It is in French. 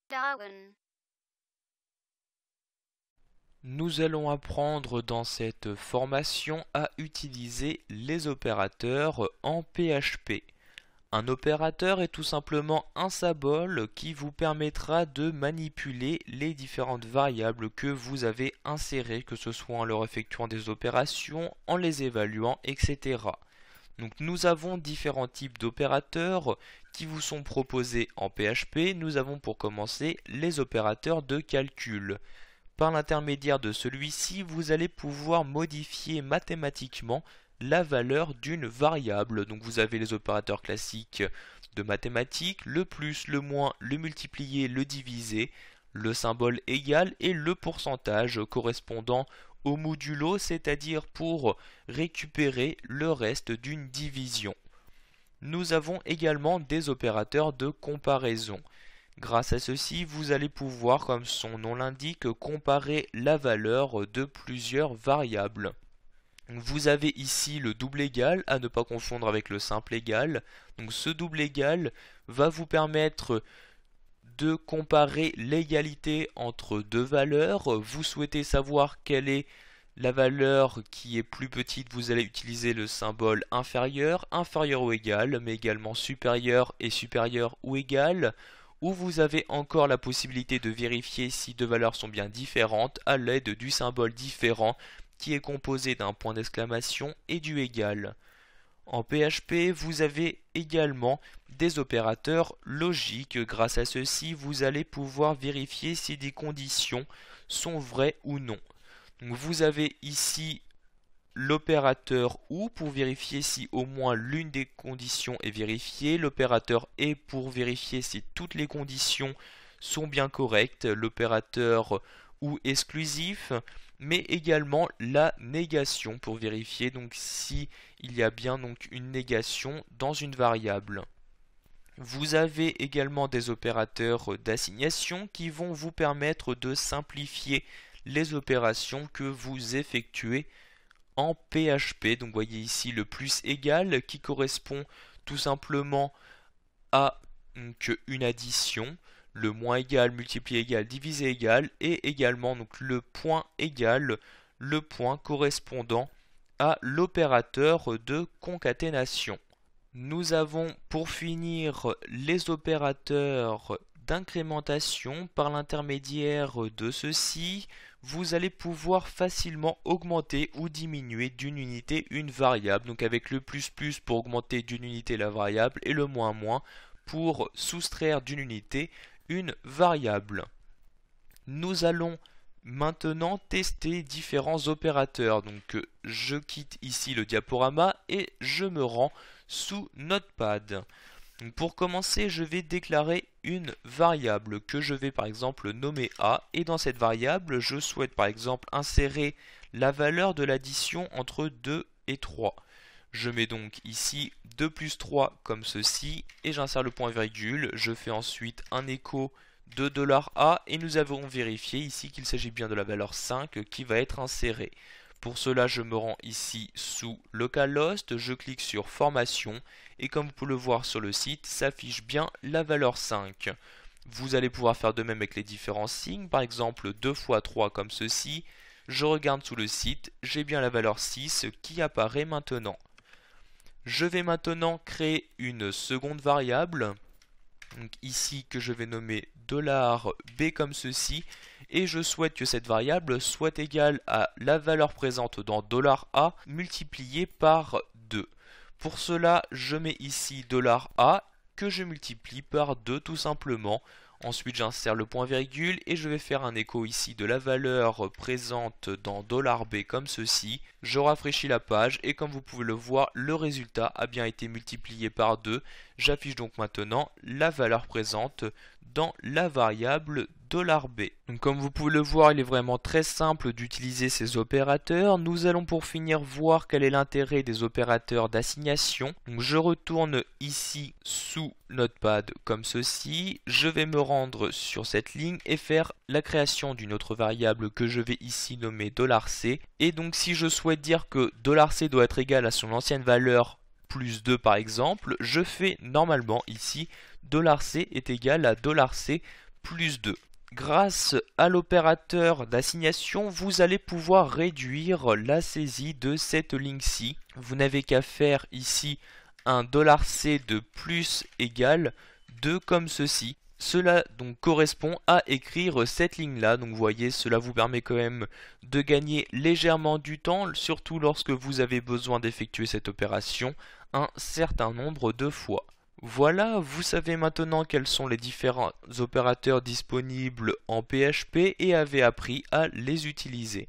Darwin. Nous allons apprendre dans cette formation à utiliser les opérateurs en PHP. Un opérateur est tout simplement un symbole qui vous permettra de manipuler les différentes variables que vous avez insérées, que ce soit en leur effectuant des opérations, en les évaluant, etc. Donc nous avons différents types d'opérateurs qui vous sont proposés en PHP. Nous avons pour commencer les opérateurs de calcul. Par l'intermédiaire de celui-ci, vous allez pouvoir modifier mathématiquement la valeur d'une variable. Donc vous avez les opérateurs classiques de mathématiques, le plus, le moins, le multiplier, le diviser, le symbole égal et le pourcentage correspondant au modulo, c'est-à-dire pour récupérer le reste d'une division. Nous avons également des opérateurs de comparaison. Grâce à ceci, vous allez pouvoir, comme son nom l'indique, comparer la valeur de plusieurs variables. Vous avez ici le double égal, à ne pas confondre avec le simple égal. Donc ce double égal va vous permettre de comparer l'égalité entre deux valeurs. Vous souhaitez savoir quelle est la valeur qui est plus petite, vous allez utiliser le symbole inférieur, inférieur ou égal, mais également supérieur et supérieur ou égal. Ou vous avez encore la possibilité de vérifier si deux valeurs sont bien différentes à l'aide du symbole différent qui est composé d'un point d'exclamation et du égal. En PHP, vous avez également des opérateurs logiques. Grâce à ceci, vous allez pouvoir vérifier si des conditions sont vraies ou non. Donc, vous avez ici l'opérateur OU pour vérifier si au moins l'une des conditions est vérifiée, l'opérateur ET pour vérifier si toutes les conditions sont bien correctes, l'opérateur OU exclusif, mais également la négation pour vérifier donc si il y a bien donc une négation dans une variable. Vous avez également des opérateurs d'assignation qui vont vous permettre de simplifier les opérations que vous effectuez en PHP. Donc vous voyez ici le plus égal qui correspond tout simplement à une addition, le moins égal, multiplié égal, divisé égal, et également donc le point égal, le point correspondant à l'opérateur de concaténation. Nous avons pour finir les opérateurs d'incrémentation. Par l'intermédiaire de ceux-ci, vous allez pouvoir facilement augmenter ou diminuer d'une unité une variable. Donc avec le plus pour augmenter d'une unité la variable et le moins pour soustraire d'une unité une variable. Nous allons maintenant tester différents opérateurs. Donc je quitte ici le diaporama et je me rends sous Notepad. Donc, pour commencer, je vais déclarer une variable que je vais par exemple nommer A, et dans cette variable, je souhaite par exemple insérer la valeur de l'addition entre 2 et 3. Je mets donc ici 2 plus 3 comme ceci, et j'insère le point virgule, je fais ensuite un écho de $A, et nous avons vérifié ici qu'il s'agit bien de la valeur 5 qui va être insérée. Pour cela, je me rends ici sous localhost, je clique sur formation et comme vous pouvez le voir sur le site, s'affiche bien la valeur 5. Vous allez pouvoir faire de même avec les différents signes, par exemple 2 fois 3 comme ceci. Je regarde sous le site, j'ai bien la valeur 6 qui apparaît maintenant. Je vais maintenant créer une seconde variable, donc ici que je vais nommer $B comme ceci, et je souhaite que cette variable soit égale à la valeur présente dans $A multiplié par 2. Pour cela, je mets ici $A que je multiplie par 2 tout simplement. Ensuite, j'insère le point virgule et je vais faire un écho ici de la valeur présente dans $B comme ceci. Je rafraîchis la page et comme vous pouvez le voir, le résultat a bien été multiplié par 2. J'affiche donc maintenant la valeur présente dans la variable $B. Donc comme vous pouvez le voir, il est vraiment très simple d'utiliser ces opérateurs. Nous allons pour finir voir quel est l'intérêt des opérateurs d'assignation. Donc je retourne ici sous Notepad comme ceci. Je vais me rendre sur cette ligne et faire la création d'une autre variable que je vais ici nommer $C. Et donc si je souhaite dire que $C doit être égal à son ancienne valeur plus 2 par exemple, je fais normalement ici $C est égal à $C plus 2. Grâce à l'opérateur d'assignation, vous allez pouvoir réduire la saisie de cette ligne-ci. Vous n'avez qu'à faire ici un $C de plus égale 2 comme ceci. Cela donc correspond à écrire cette ligne-là. Donc vous voyez, cela vous permet quand même de gagner légèrement du temps, surtout lorsque vous avez besoin d'effectuer cette opération un certain nombre de fois. Voilà, vous savez maintenant quels sont les différents opérateurs disponibles en PHP et avez appris à les utiliser.